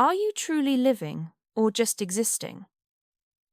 Are you truly living or just existing?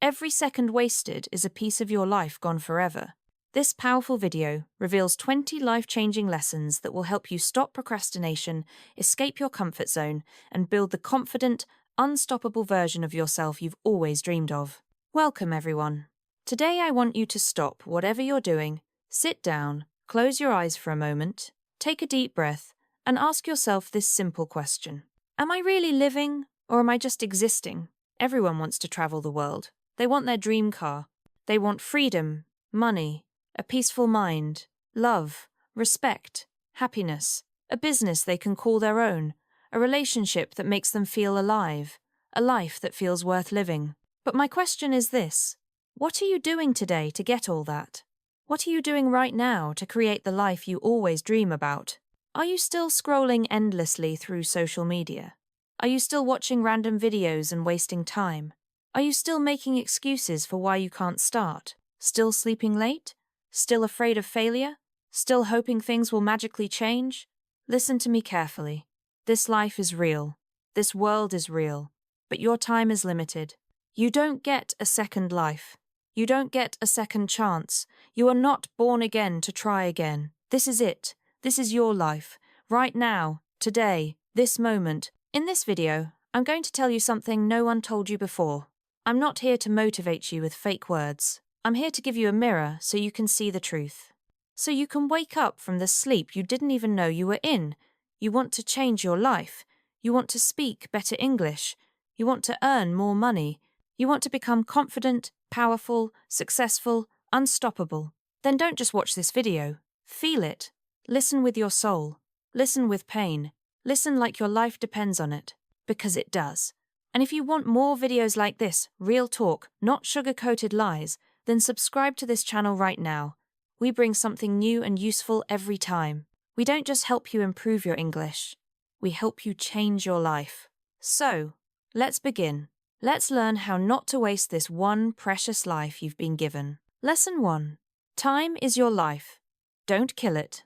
Every second wasted is a piece of your life gone forever. This powerful video reveals 20 life-changing lessons that will help you stop procrastination, escape your comfort zone, and build the confident, unstoppable version of yourself you've always dreamed of. Welcome, everyone. Today I want you to stop whatever you're doing, sit down, close your eyes for a moment, take a deep breath, and ask yourself this simple question. Am I really living, or am I just existing? Everyone wants to travel the world. They want their dream car. They want freedom, money, a peaceful mind, love, respect, happiness, a business they can call their own, a relationship that makes them feel alive, a life that feels worth living. But my question is this: what are you doing today to get all that? What are you doing right now to create the life you always dream about? Are you still scrolling endlessly through social media? Are you still watching random videos and wasting time? Are you still making excuses for why you can't start? Still sleeping late? Still afraid of failure? Still hoping things will magically change? Listen to me carefully. This life is real. This world is real. But your time is limited. You don't get a second life. You don't get a second chance. You are not born again to try again. This is it. This is your life. Right now, today, this moment. In this video, I'm going to tell you something no one told you before. I'm not here to motivate you with fake words. I'm here to give you a mirror so you can see the truth. So you can wake up from the sleep you didn't even know you were in. You want to change your life. You want to speak better English. You want to earn more money. You want to become confident, powerful, successful, unstoppable. Then don't just watch this video. Feel it. Listen with your soul. Listen with pain. Listen like your life depends on it. Because it does. And if you want more videos like this, real talk, not sugar-coated lies, then subscribe to this channel right now. We bring something new and useful every time. We don't just help you improve your English. We help you change your life. So, let's begin. Let's learn how not to waste this one precious life you've been given. Lesson 1. Time is your life. Don't kill it.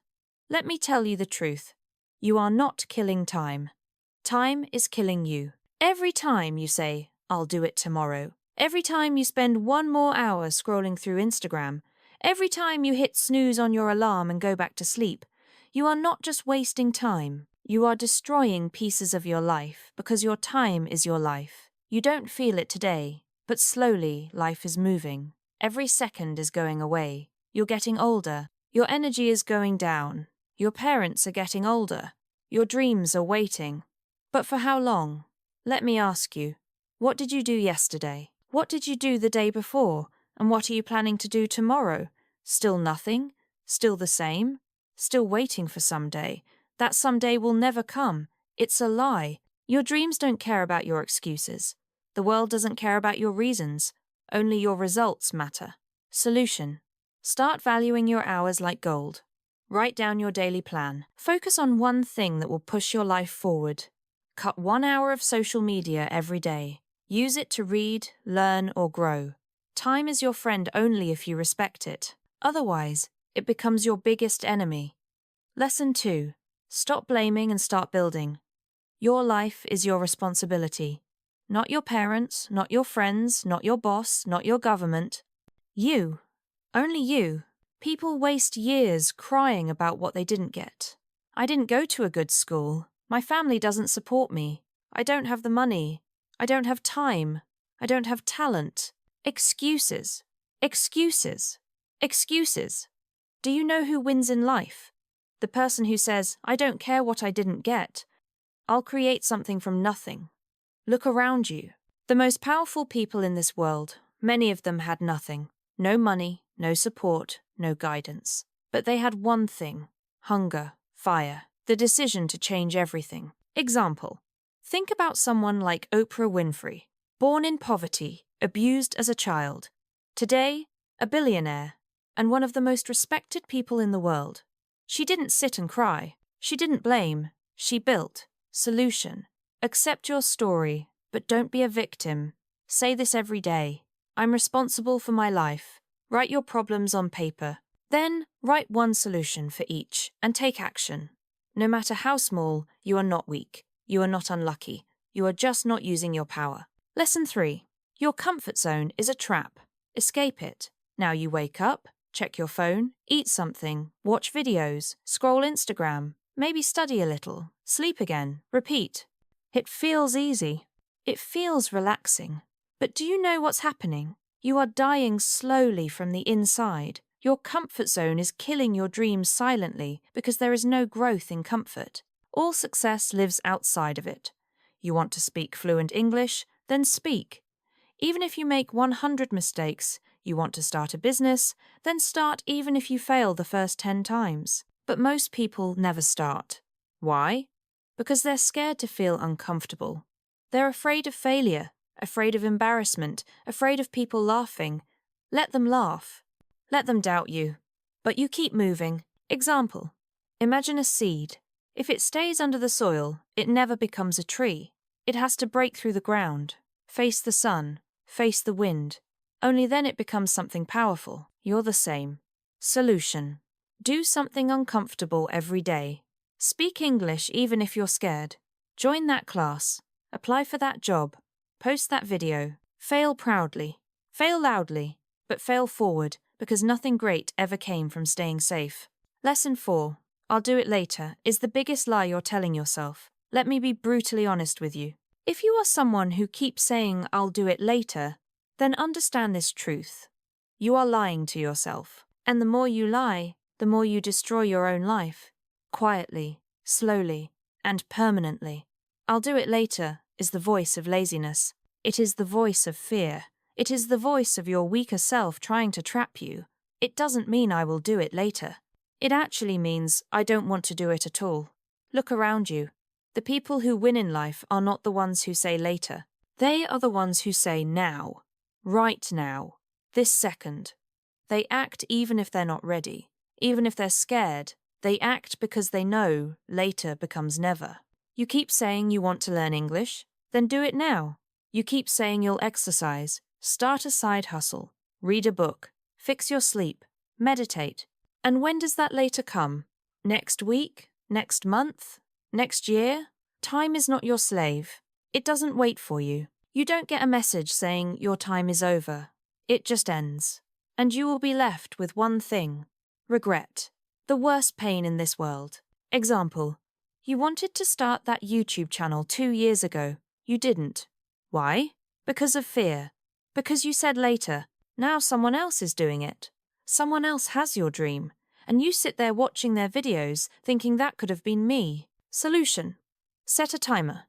Let me tell you the truth. You are not killing time. Time is killing you. Every time you say, "I'll do it tomorrow," every time you spend one more hour scrolling through Instagram, every time you hit snooze on your alarm and go back to sleep, you are not just wasting time. You are destroying pieces of your life because your time is your life. You don't feel it today, but slowly life is moving. Every second is going away. You're getting older. Your energy is going down. Your parents are getting older. Your dreams are waiting. But for how long? Let me ask you, what did you do yesterday? What did you do the day before? And what are you planning to do tomorrow? Still nothing? Still the same? Still waiting for someday? That someday will never come. It's a lie. Your dreams don't care about your excuses. The world doesn't care about your reasons. Only your results matter. Solution. Start valuing your hours like gold. Write down your daily plan. Focus on one thing that will push your life forward. Cut 1 hour of social media every day. Use it to read, learn, or grow. Time is your friend only if you respect it. Otherwise, it becomes your biggest enemy. Lesson 2. Stop blaming and start building. Your life is your responsibility. Not your parents, not your friends, not your boss, not your government. You. Only you. People waste years crying about what they didn't get. I didn't go to a good school. My family doesn't support me. I don't have the money. I don't have time. I don't have talent. Excuses. Excuses. Excuses. Do you know who wins in life? The person who says, "I don't care what I didn't get. I'll create something from nothing." Look around you. The most powerful people in this world, many of them had nothing. No money, no support, no guidance. But they had one thing: hunger, fire, the decision to change everything. Example. Think about someone like Oprah Winfrey, born in poverty, abused as a child. Today, a billionaire, and one of the most respected people in the world. She didn't sit and cry. She didn't blame. She built. Solution. Accept your story, but don't be a victim. Say this every day. I'm responsible for my life. Write your problems on paper. Then, write one solution for each and take action. No matter how small, you are not weak. You are not unlucky. You are just not using your power. Lesson 3. Your comfort zone is a trap. Escape it. Now you wake up, check your phone, eat something, watch videos, scroll Instagram, maybe study a little, sleep again, repeat. It feels easy. It feels relaxing. But do you know what's happening? You are dying slowly from the inside. Your comfort zone is killing your dreams silently because there is no growth in comfort. All success lives outside of it. You want to speak fluent English? Then speak. Even if you make 100 mistakes, you want to start a business? Then start even if you fail the first 10 times. But most people never start. Why? Because they're scared to feel uncomfortable. They're afraid of failure, afraid of embarrassment, afraid of people laughing. Let them laugh. Let them doubt you. But you keep moving. Example. Imagine a seed. If it stays under the soil, it never becomes a tree. It has to break through the ground, face the sun, face the wind. Only then it becomes something powerful. You're the same. Solution. Do something uncomfortable every day. Speak English even if you're scared. Join that class. Apply for that job. Post that video. Fail proudly. Fail loudly. But fail forward, because nothing great ever came from staying safe. Lesson 4. I'll do it later is the biggest lie you're telling yourself. Let me be brutally honest with you. If you are someone who keeps saying, I'll do it later, then understand this truth. You are lying to yourself. And the more you lie, the more you destroy your own life. Quietly, slowly, and permanently. I'll do it later is the voice of laziness. It is the voice of fear. It is the voice of your weaker self trying to trap you. It doesn't mean I will do it later. It actually means I don't want to do it at all. Look around you. The people who win in life are not the ones who say later. They are the ones who say now. Right now. This second. They act even if they're not ready. Even if they're scared. They act because they know later becomes never. You keep saying you want to learn English? Then do it now. You keep saying you'll exercise. Start a side hustle. Read a book. Fix your sleep. Meditate. And when does that later come? Next week? Next month? Next year? Time is not your slave. It doesn't wait for you. You don't get a message saying your time is over. It just ends. And you will be left with one thing. Regret. The worst pain in this world. Example. You wanted to start that YouTube channel 2 years ago. You didn't. Why? Because of fear. Because you said later. Now someone else is doing it. Someone else has your dream. And you sit there watching their videos thinking that could have been me. Solution. Set a timer.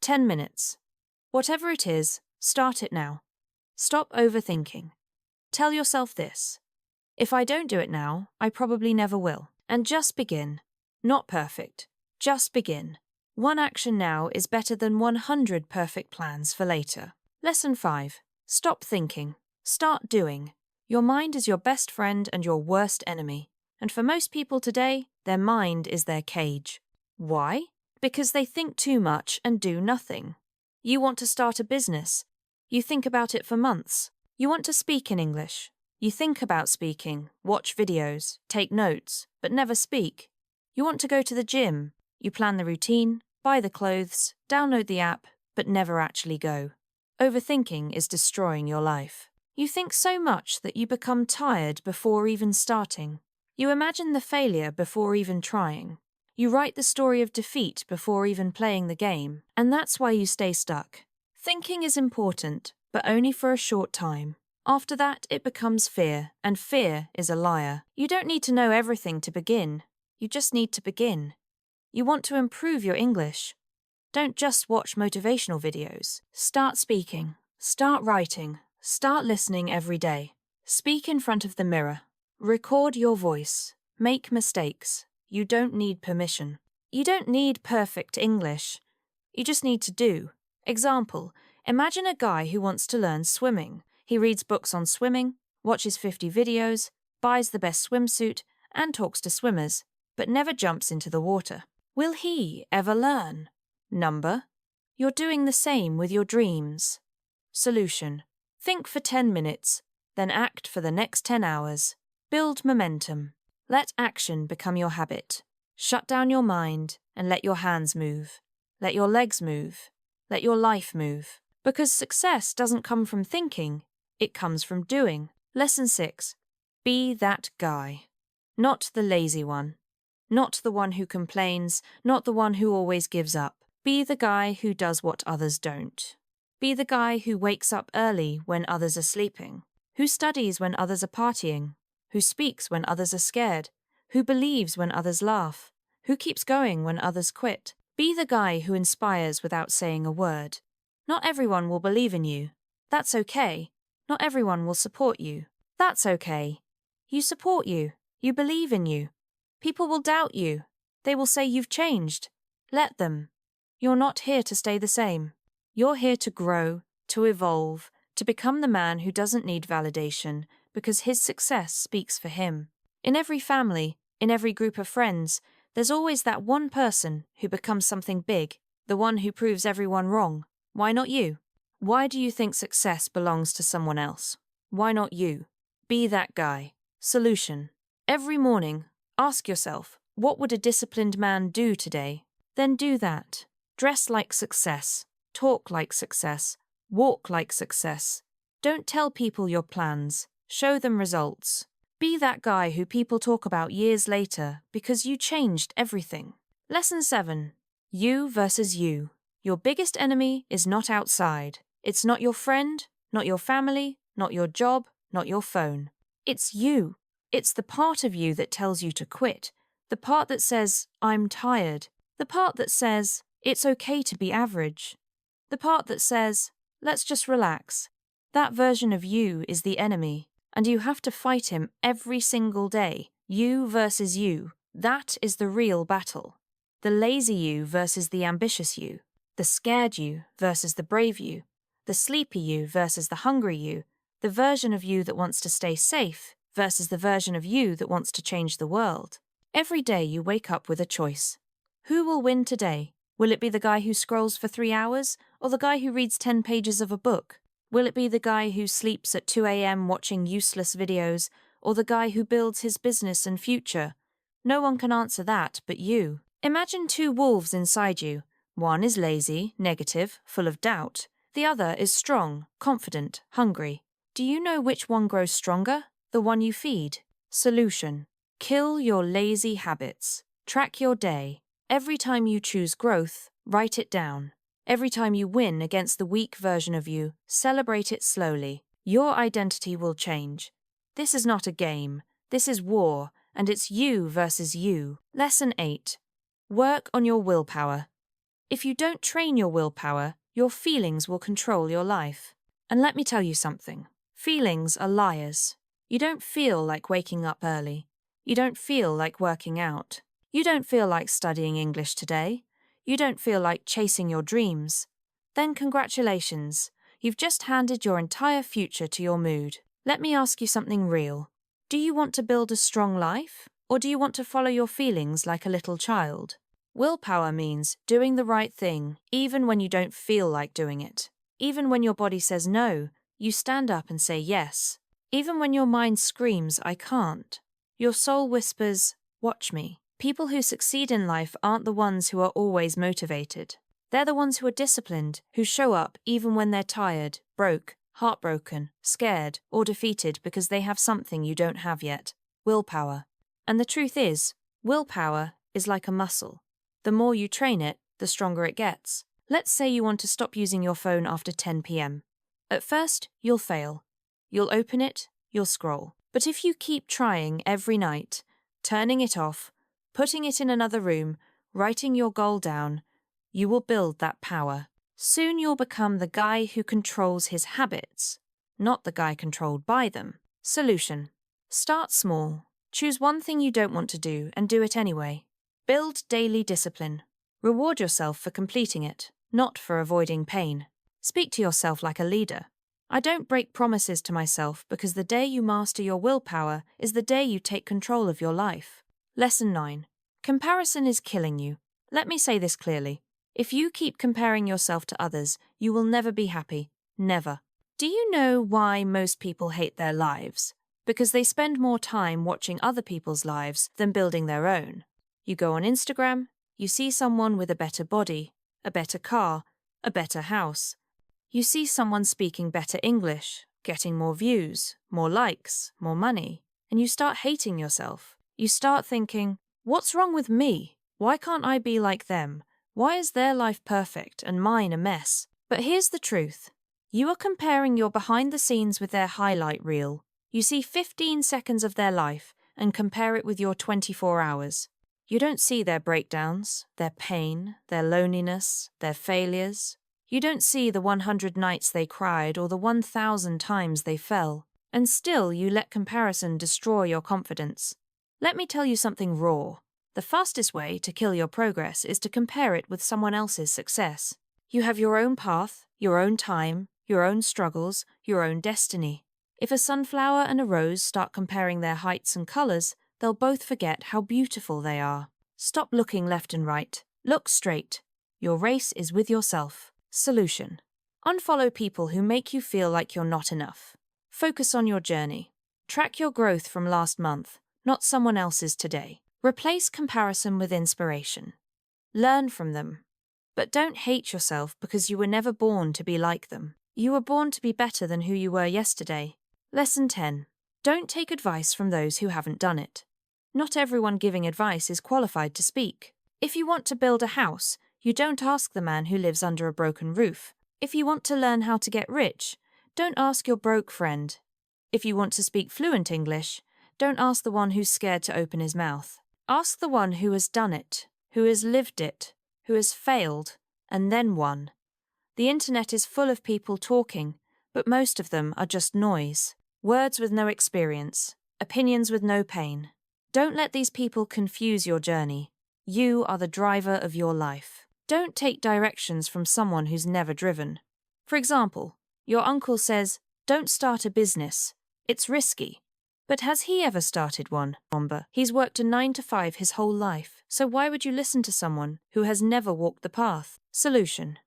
10 minutes. Whatever it is, start it now. Stop overthinking. Tell yourself this. If I don't do it now, I probably never will. And just begin. Not perfect. Just begin. One action now is better than 100 perfect plans for later. Lesson 5. Stop thinking. Start doing. Your mind is your best friend and your worst enemy. And for most people today, their mind is their cage. Why? Because they think too much and do nothing. You want to start a business. You think about it for months. You want to speak in English. You think about speaking, watch videos, take notes, but never speak. You want to go to the gym. You plan the routine, buy the clothes, download the app, but never actually go. Overthinking is destroying your life. You think so much that you become tired before even starting. You imagine the failure before even trying. You write the story of defeat before even playing the game, and that's why you stay stuck. Thinking is important, but only for a short time. After that, it becomes fear, and fear is a liar. You don't need to know everything to begin. You just need to begin. You want to improve your English. Don't just watch motivational videos. Start speaking. Start writing. Start listening every day. Speak in front of the mirror. Record your voice. Make mistakes. You don't need permission. You don't need perfect English. You just need to do. Example, imagine a guy who wants to learn swimming. He reads books on swimming, watches 50 videos, buys the best swimsuit, and talks to swimmers, but never jumps into the water. Will he ever learn? Number. You're doing the same with your dreams. Solution. Think for 10 minutes, then act for the next 10 hours. Build momentum. Let action become your habit. Shut down your mind and let your hands move. Let your legs move. Let your life move. Because success doesn't come from thinking, it comes from doing. Lesson 6. Be that guy. Not the lazy one. Not the one who complains, not the one who always gives up. Be the guy who does what others don't. Be the guy who wakes up early when others are sleeping, who studies when others are partying, who speaks when others are scared, who believes when others laugh, who keeps going when others quit. Be the guy who inspires without saying a word. Not everyone will believe in you. That's okay. Not everyone will support you. That's okay. You support you. You believe in you. People will doubt you. They will say you've changed. Let them. You're not here to stay the same. You're here to grow, to evolve, to become the man who doesn't need validation because his success speaks for him. In every family, in every group of friends, there's always that one person who becomes something big, the one who proves everyone wrong. Why not you? Why do you think success belongs to someone else? Why not you? Be that guy. Solution. Every morning, ask yourself, what would a disciplined man do today? Then do that. Dress like success. Talk like success. Walk like success. Don't tell people your plans. Show them results. Be that guy who people talk about years later because you changed everything. Lesson 7. You versus you. Your biggest enemy is not outside. It's not your friend, not your family, not your job, not your phone. It's you. It's the part of you that tells you to quit. The part that says, I'm tired. The part that says, it's okay to be average. The part that says, let's just relax. That version of you is the enemy, and you have to fight him every single day. You versus you. That is the real battle. The lazy you versus the ambitious you. The scared you versus the brave you. The sleepy you versus the hungry you. The version of you that wants to stay safe versus the version of you that wants to change the world. Every day you wake up with a choice. Who will win today? Will it be the guy who scrolls for 3 hours, or the guy who reads 10 pages of a book? Will it be the guy who sleeps at 2 a.m. watching useless videos, or the guy who builds his business and future? No one can answer that but you. Imagine 2 wolves inside you. One is lazy, negative, full of doubt. The other is strong, confident, hungry. Do you know which one grows stronger? The one you feed. Solution. Kill your lazy habits. Track your day. Every time you choose growth, write it down. Every time you win against the weak version of you, celebrate it slowly. Your identity will change. This is not a game. This is war, and it's you versus you. Lesson 8. Work on your willpower. If you don't train your willpower, your feelings will control your life. And let me tell you something. Feelings are liars. You don't feel like waking up early. You don't feel like working out. You don't feel like studying English today. You don't feel like chasing your dreams. Then congratulations. You've just handed your entire future to your mood. Let me ask you something real. Do you want to build a strong life? Or do you want to follow your feelings like a little child? Willpower means doing the right thing, even when you don't feel like doing it. Even when your body says no, you stand up and say yes. Even when your mind screams, I can't. Your soul whispers, watch me. People who succeed in life aren't the ones who are always motivated. They're the ones who are disciplined, who show up even when they're tired, broke, heartbroken, scared, or defeated because they have something you don't have yet. Willpower. And the truth is, willpower is like a muscle. The more you train it, the stronger it gets. Let's say you want to stop using your phone after 10 p.m. At first, you'll fail. You'll open it, you'll scroll. But if you keep trying every night, turning it off, putting it in another room, writing your goal down, you will build that power. Soon you'll become the guy who controls his habits, not the guy controlled by them. Solution. Start small. Choose one thing you don't want to do and do it anyway. Build daily discipline. Reward yourself for completing it, not for avoiding pain. Speak to yourself like a leader. I don't break promises to myself because the day you master your willpower is the day you take control of your life. Lesson 9. Comparison is killing you. Let me say this clearly. If you keep comparing yourself to others, you will never be happy. Never. Do you know why most people hate their lives? Because they spend more time watching other people's lives than building their own. You go on Instagram, you see someone with a better body, a better car, a better house. You see someone speaking better English, getting more views, more likes, more money, and you start hating yourself. You start thinking, what's wrong with me? Why can't I be like them? Why is their life perfect and mine a mess? But here's the truth. You are comparing your behind the scenes with their highlight reel. You see 15 seconds of their life and compare it with your 24 hours. You don't see their breakdowns, their pain, their loneliness, their failures. You don't see the 100 nights they cried or the 1,000 times they fell. And still you let comparison destroy your confidence. Let me tell you something raw. The fastest way to kill your progress is to compare it with someone else's success. You have your own path, your own time, your own struggles, your own destiny. If a sunflower and a rose start comparing their heights and colors, they'll both forget how beautiful they are. Stop looking left and right. Look straight. Your race is with yourself. Solution: unfollow people who make you feel like you're not enough. Focus on your journey. Track your growth from last month, not someone else's today. Replace comparison with inspiration. Learn from them. But don't hate yourself because you were never born to be like them. You were born to be better than who you were yesterday. Lesson 10. Don't take advice from those who haven't done it. Not everyone giving advice is qualified to speak. If you want to build a house, you don't ask the man who lives under a broken roof. If you want to learn how to get rich, don't ask your broke friend. If you want to speak fluent English, don't ask the one who's scared to open his mouth. Ask the one who has done it, who has lived it, who has failed, and then won. The internet is full of people talking, but most of them are just noise. Words with no experience, opinions with no pain. Don't let these people confuse your journey. You are the driver of your life. Don't take directions from someone who's never driven. For example, your uncle says, don't start a business. It's risky. But has he ever started one? He's worked a 9 to 5 his whole life, so why would you listen to someone who has never walked the path? Solution: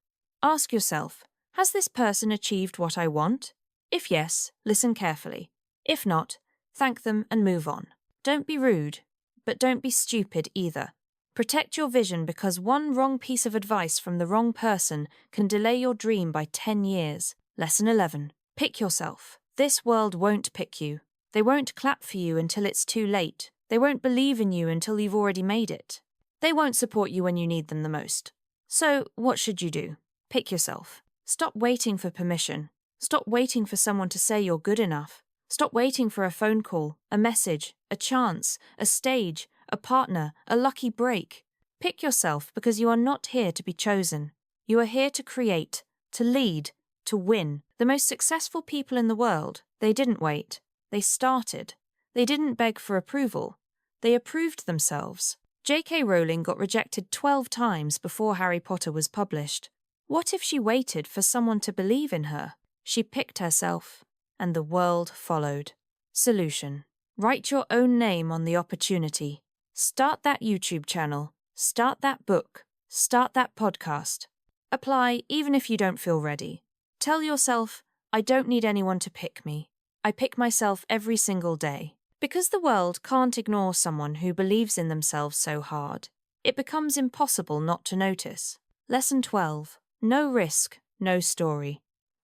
ask yourself, has this person achieved what I want? If yes, listen carefully. If not, thank them and move on. Don't be rude, but don't be stupid either. Protect your vision because one wrong piece of advice from the wrong person can delay your dream by 10 years. Lesson 11. Pick yourself. This world won't pick you. They won't clap for you until it's too late. They won't believe in you until you've already made it. They won't support you when you need them the most. So, what should you do? Pick yourself. Stop waiting for permission. Stop waiting for someone to say you're good enough. Stop waiting for a phone call, a message, a chance, a stage, a partner, a lucky break. Pick yourself because you are not here to be chosen. You are here to create, to lead, to win. The most successful people in the world, they didn't wait. They started. They didn't beg for approval. They approved themselves. J.K. Rowling got rejected 12 times before Harry Potter was published. What if she waited for someone to believe in her? She picked herself, and the world followed. Solution: write your own name on the opportunity. Start that YouTube channel. Start that book. Start that podcast. Apply even if you don't feel ready. Tell yourself, I don't need anyone to pick me. I pick myself every single day. Because the world can't ignore someone who believes in themselves so hard, it becomes impossible not to notice. Lesson 12. No risk, no story.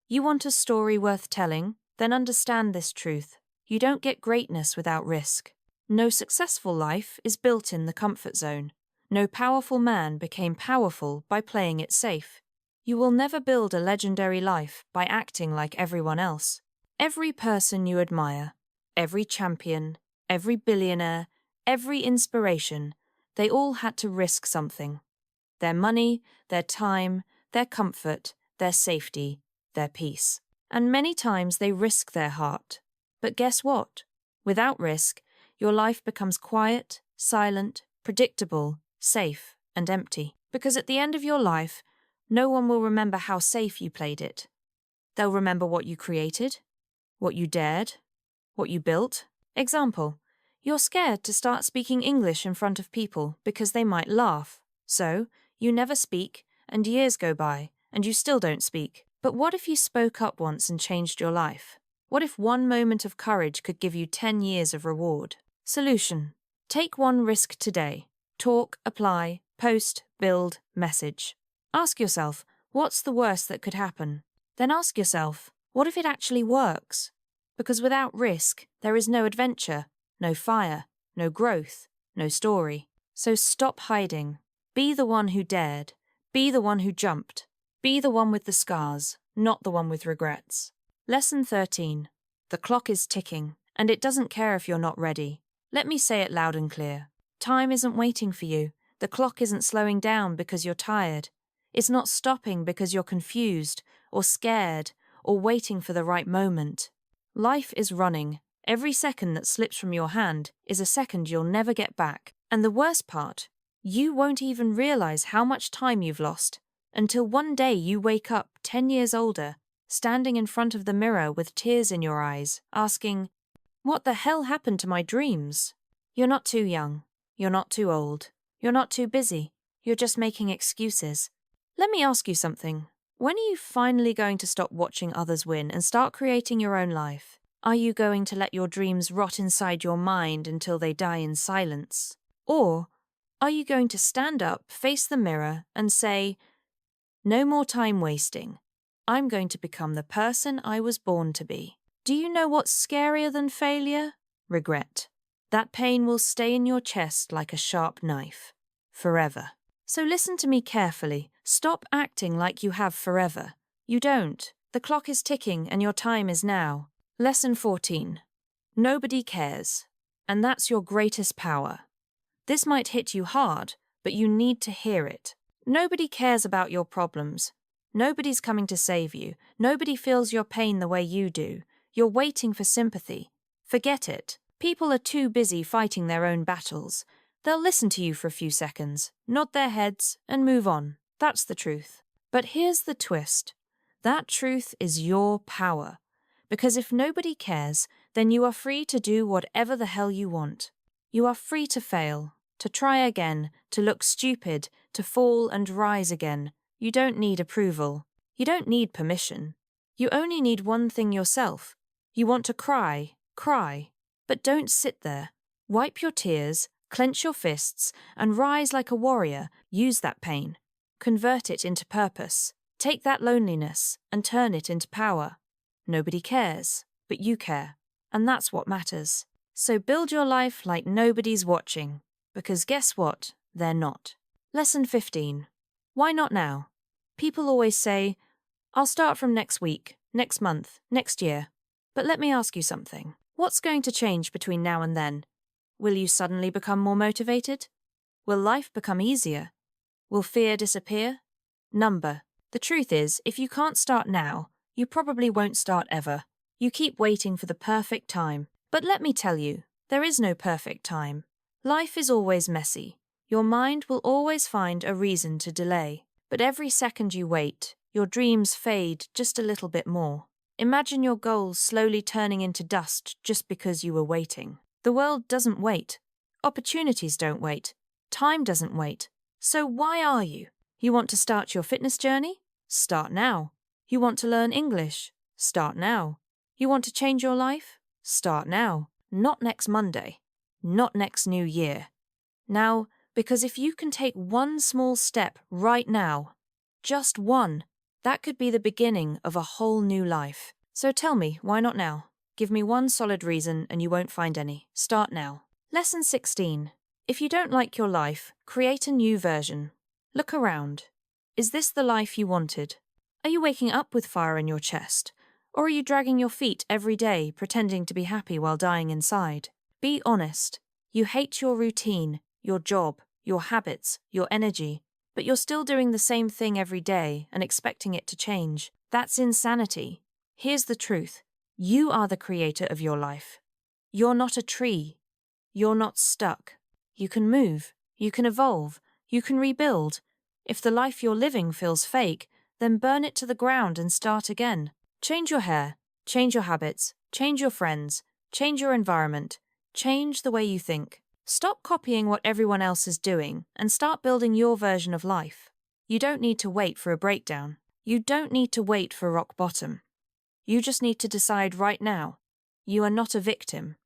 You want a story worth telling? Then understand this truth. You don't get greatness without risk. No successful life is built in the comfort zone. No powerful man became powerful by playing it safe. You will never build a legendary life by acting like everyone else. Every person you admire, every champion, every billionaire, every inspiration, they all had to risk something. Their money, their time, their comfort, their safety, their peace. And many times they risk their heart. But guess what? Without risk, your life becomes quiet, silent, predictable, safe, and empty. Because at the end of your life, no one will remember how safe you played it. They'll remember what you created, what you dared, what you built. Example: you're scared to start speaking English in front of people because they might laugh. So, you never speak, and years go by, and you still don't speak. But what if you spoke up once and changed your life? What if one moment of courage could give you 10 years of reward? Solution: take one risk today. Talk, apply, post, build, message. Ask yourself, What's the worst that could happen? Then ask yourself, what if it actually works? Because without risk, there is no adventure, no fire, no growth, no story. So stop hiding. Be the one who dared. Be the one who jumped. Be the one with the scars, not the one with regrets. Lesson 13. The clock is ticking, and it doesn't care if you're not ready. Let me say it loud and clear. Time isn't waiting for you. The clock isn't slowing down because you're tired. It's not stopping because you're confused, or scared, or waiting for the right moment. Life is running. Every second that slips from your hand is a second you'll never get back. And the worst part, you won't even realize how much time you've lost until one day you wake up 10 years older, standing in front of the mirror with tears in your eyes, asking, "What the hell happened to my dreams?" You're not too young. You're not too old. You're not too busy. You're just making excuses. Let me ask you something. When are you finally going to stop watching others win and start creating your own life? Are you going to let your dreams rot inside your mind until they die in silence? Or are you going to stand up, face the mirror, and say, "No more time wasting. I'm going to become the person I was born to be"? Do you know what's scarier than failure? Regret. That pain will stay in your chest like a sharp knife. Forever. So listen to me carefully. Stop acting like you have forever. You don't. The clock is ticking and your time is now. Lesson 14. Nobody cares. And that's your greatest power. This might hit you hard, but you need to hear it. Nobody cares about your problems. Nobody's coming to save you. Nobody feels your pain the way you do. You're waiting for sympathy. Forget it. People are too busy fighting their own battles. They'll listen to you for a few seconds, nod their heads, and move on. That's the truth. But here's the twist. That truth is your power. Because if nobody cares, then you are free to do whatever the hell you want. You are free to fail, to try again, to look stupid, to fall and rise again. You don't need approval. You don't need permission. You only need one thing yourself. You want to cry, cry. But don't sit there. Wipe your tears, clench your fists, and rise like a warrior. Use that pain. Convert it into purpose. Take that loneliness and turn it into power. Nobody cares, but you care. And that's what matters. So build your life like nobody's watching. Because guess what? They're not. Lesson 15. Why not now? People always say, "I'll start from next week, next month, next year." But let me ask you something. What's going to change between now and then? Will you suddenly become more motivated? Will life become easier? Will fear disappear? Number. The truth is, if you can't start now, you probably won't start ever. You keep waiting for the perfect time. But let me tell you, there is no perfect time. Life is always messy. Your mind will always find a reason to delay. But every second you wait, your dreams fade just a little bit more. Imagine your goals slowly turning into dust just because you were waiting. The world doesn't wait. Opportunities don't wait. Time doesn't wait. So why are you? You want to start your fitness journey? Start now. You want to learn English? Start now. You want to change your life? Start now. Not next Monday. Not next New Year. Now, because if you can take one small step right now, just one, that could be the beginning of a whole new life. So tell me, why not now? Give me one solid reason and you won't find any. Start now. Lesson 16. If you don't like your life, create a new version. Look around. Is this the life you wanted? Are you waking up with fire in your chest? Or are you dragging your feet every day, pretending to be happy while dying inside? Be honest. You hate your routine, your job, your habits, your energy, but you're still doing the same thing every day and expecting it to change. That's insanity. Here's the truth. You are the creator of your life. You're not a tree. You're not stuck. You can move. You can evolve. You can rebuild. If the life you're living feels fake, then burn it to the ground and start again. Change your hair. Change your habits. Change your friends. Change your environment. Change the way you think. Stop copying what everyone else is doing and start building your version of life. You don't need to wait for a breakdown. You don't need to wait for rock bottom. You just need to decide right now. You are not a victim.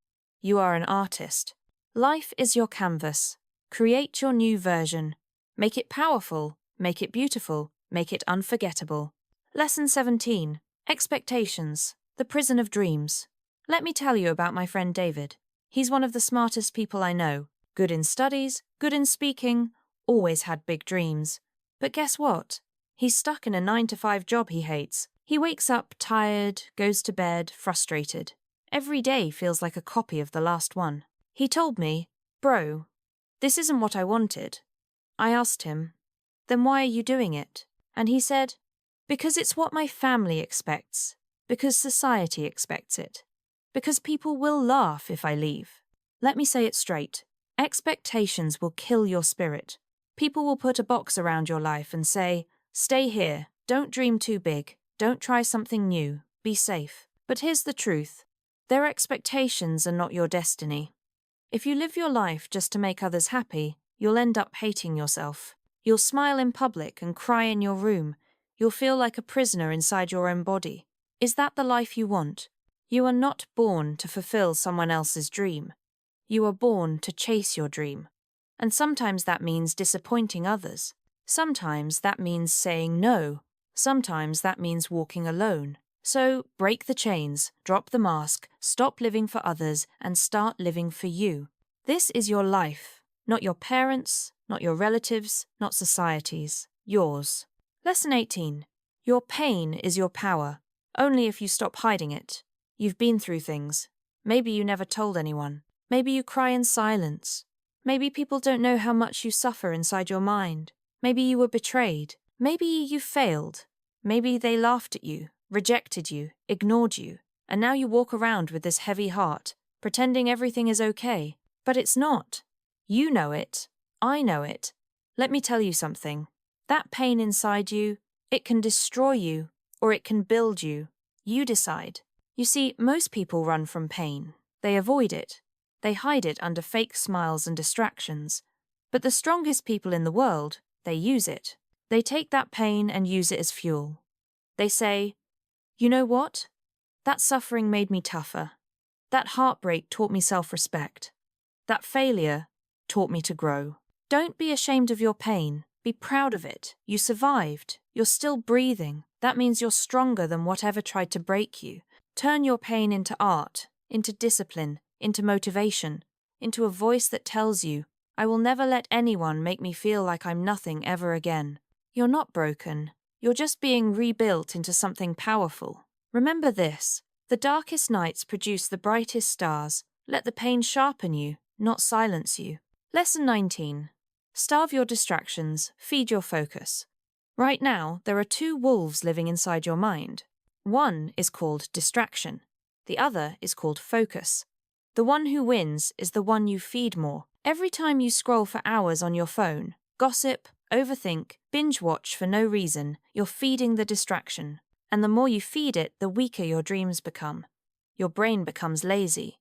You are an artist. Life is your canvas. Create your new version. Make it powerful. Make it beautiful. make it unforgettable. Lesson 17. Expectations, the prison of dreams. Let me tell you about my friend David. He's one of the smartest people I know. Good in studies, good in speaking, always had big dreams. But guess what? He's stuck in a 9-to-5 job he hates. He wakes up tired, goes to bed, frustrated. Every day feels like a copy of the last one. He told me, "Bro, this isn't what I wanted." I asked him, "Then why are you doing it?" And he said, "Because it's what my family expects. Because society expects it. Because people will laugh if I leave." Let me say it straight. Expectations will kill your spirit. People will put a box around your life and say, "Stay here, don't dream too big, don't try something new, be safe." But here's the truth. Their expectations are not your destiny. If you live your life just to make others happy, you'll end up hating yourself. You'll smile in public and cry in your room. You'll feel like a prisoner inside your own body. Is that the life you want? You are not born to fulfill someone else's dream. You are born to chase your dream. And sometimes that means disappointing others. Sometimes that means saying no. Sometimes that means walking alone. So break the chains, drop the mask, stop living for others, and start living for you. This is your life, not your parents', not your relatives', not society's. Yours. Lesson 18. Your pain is your power, only if you stop hiding it. You've been through things. Maybe you never told anyone. Maybe you cry in silence. Maybe people don't know how much you suffer inside your mind. Maybe you were betrayed. Maybe you failed. Maybe they laughed at you, rejected you, ignored you, and now you walk around with this heavy heart, pretending everything is okay. But it's not. You know it. I know it. Let me tell you something. That pain inside you, it can destroy you, or it can build you. You decide. You see, most people run from pain. They avoid it. They hide it under fake smiles and distractions. But the strongest people in the world, they use it. They take that pain and use it as fuel. They say, "You know what? That suffering made me tougher. That heartbreak taught me self-respect. That failure taught me to grow." Don't be ashamed of your pain. Be proud of it. You survived. You're still breathing. That means you're stronger than whatever tried to break you. Turn your pain into art, into discipline, into motivation, into a voice that tells you, "I will never let anyone make me feel like I'm nothing ever again." You're not broken. You're just being rebuilt into something powerful. Remember this. The darkest nights produce the brightest stars. Let the pain sharpen you, not silence you. Lesson 19. Starve your distractions, feed your focus. Right now, there are two wolves living inside your mind. One is called distraction. The other is called focus. The one who wins is the one you feed more. Every time you scroll for hours on your phone, gossip, overthink, binge watch for no reason, you're feeding the distraction. And the more you feed it, the weaker your dreams become. Your brain becomes lazy.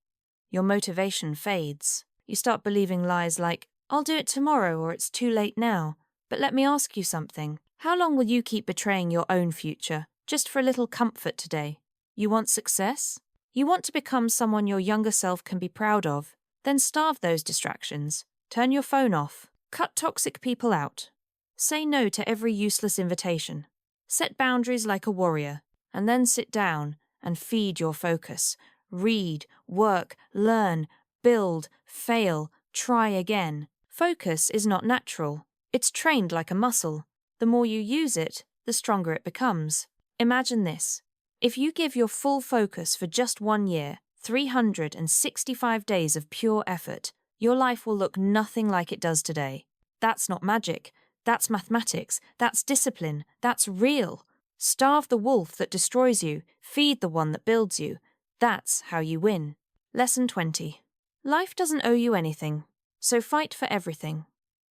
Your motivation fades. You start believing lies like, "I'll do it tomorrow," or "It's too late now." But let me ask you something. How long will you keep betraying your own future, just for a little comfort today? You want success? You want to become someone your younger self can be proud of? Then starve those distractions. Turn your phone off. Cut toxic people out. Say no to every useless invitation. Set boundaries like a warrior, and then sit down and feed your focus. Read, work, learn, build, fail, try again. Focus is not natural. It's trained like a muscle. The more you use it, the stronger it becomes. Imagine this. If you give your full focus for just 1 year, 365 days of pure effort, your life will look nothing like it does today. That's not magic. That's mathematics. That's discipline. That's real. Starve the wolf that destroys you. Feed the one that builds you. That's how you win. Lesson 20. Life doesn't owe you anything, so fight for everything.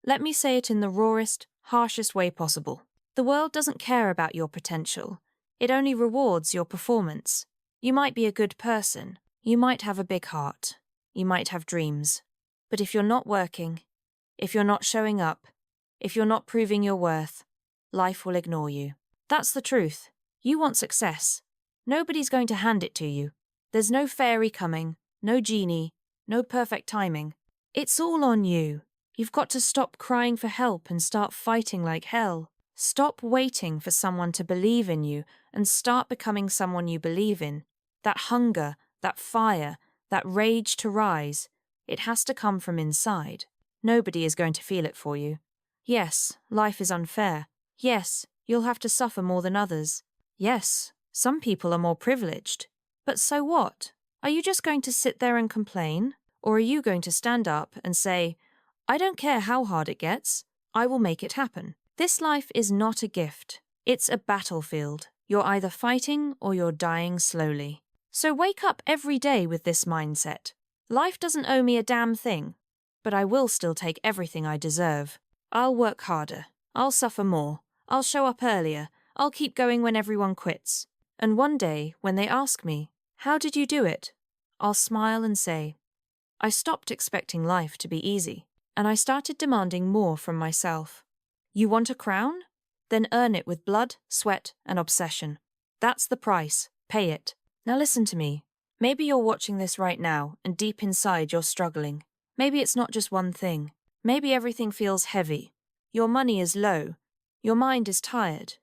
Let me say it in the rawest, harshest way possible. The world doesn't care about your potential. It only rewards your performance. You might be a good person. You might have a big heart. You might have dreams. But if you're not working, if you're not showing up, if you're not proving your worth, life will ignore you. That's the truth. You want success. Nobody's going to hand it to you. There's no fairy coming, no genie, no perfect timing. It's all on you. You've got to stop crying for help and start fighting like hell. Stop waiting for someone to believe in you and start becoming someone you believe in. That hunger, that fire, that rage to rise, it has to come from inside. Nobody is going to feel it for you. Yes, life is unfair. Yes, you'll have to suffer more than others. Yes, some people are more privileged. But so what? Are you just going to sit there and complain? Or are you going to stand up and say, I don't care how hard it gets, I will make it happen. This life is not a gift. It's a battlefield. You're either fighting or you're dying slowly. So wake up every day with this mindset. Life doesn't owe me a damn thing, but I will still take everything I deserve. I'll work harder. I'll suffer more. I'll show up earlier. I'll keep going when everyone quits. And one day, when they ask me, how did you do it? I'll smile and say, I stopped expecting life to be easy, and I started demanding more from myself. You want a crown? Then earn it with blood, sweat, and obsession. That's the price. Pay it. Now listen to me. Maybe you're watching this right now, and deep inside you're struggling. Maybe it's not just one thing. Maybe everything feels heavy. Your money is low. Your mind is tired.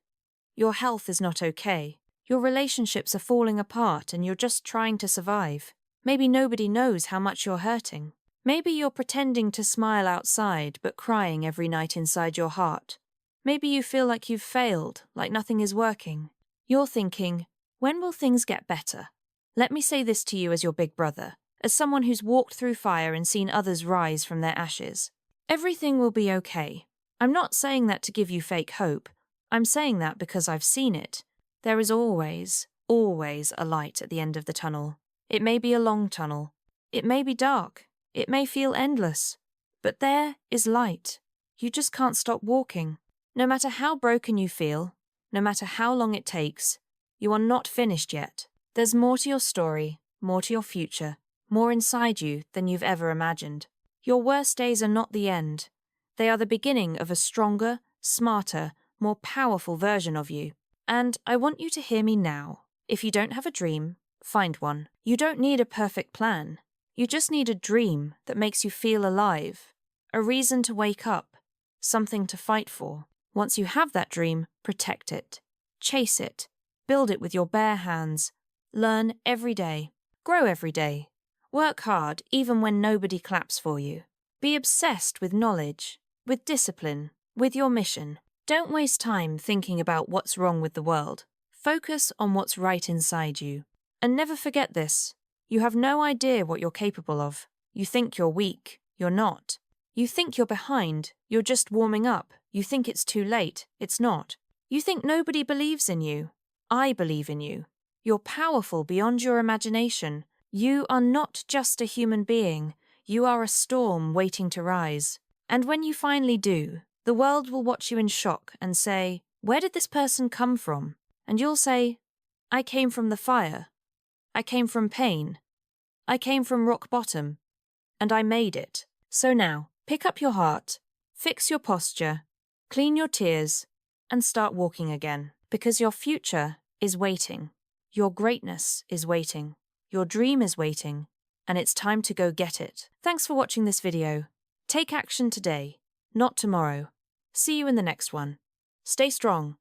Your health is not okay. Your relationships are falling apart and you're just trying to survive. Maybe nobody knows how much you're hurting. Maybe you're pretending to smile outside but crying every night inside your heart. Maybe you feel like you've failed, like nothing is working. You're thinking, when will things get better? Let me say this to you as your big brother, as someone who's walked through fire and seen others rise from their ashes. Everything will be okay. I'm not saying that to give you fake hope. I'm saying that because I've seen it. There is always, always a light at the end of the tunnel. It may be a long tunnel. It may be dark. It may feel endless. But there is light. You just can't stop walking. No matter how broken you feel, no matter how long it takes, you are not finished yet. There's more to your story, more to your future, more inside you than you've ever imagined. Your worst days are not the end. They are the beginning of a stronger, smarter, more powerful version of you. And I want you to hear me now. If you don't have a dream, find one. You don't need a perfect plan. You just need a dream that makes you feel alive, a reason to wake up, something to fight for. Once you have that dream, protect it, chase it, build it with your bare hands, learn every day, grow every day, work hard even when nobody claps for you. Be obsessed with knowledge, with discipline, with your mission. Don't waste time thinking about what's wrong with the world. Focus on what's right inside you. And never forget this. You have no idea what you're capable of. You think you're weak. You're not. You think you're behind. You're just warming up. You think it's too late. It's not. You think nobody believes in you. I believe in you. You're powerful beyond your imagination. You are not just a human being. You are a storm waiting to rise. And when you finally do, the world will watch you in shock and say, where did this person come from? And you'll say, I came from the fire. I came from pain. I came from rock bottom. And I made it. So now, pick up your heart, fix your posture, clean your tears, and start walking again. Because your future is waiting. Your greatness is waiting. Your dream is waiting. And it's time to go get it. Thanks for watching this video. Take action today, not tomorrow. See you in the next one. Stay strong.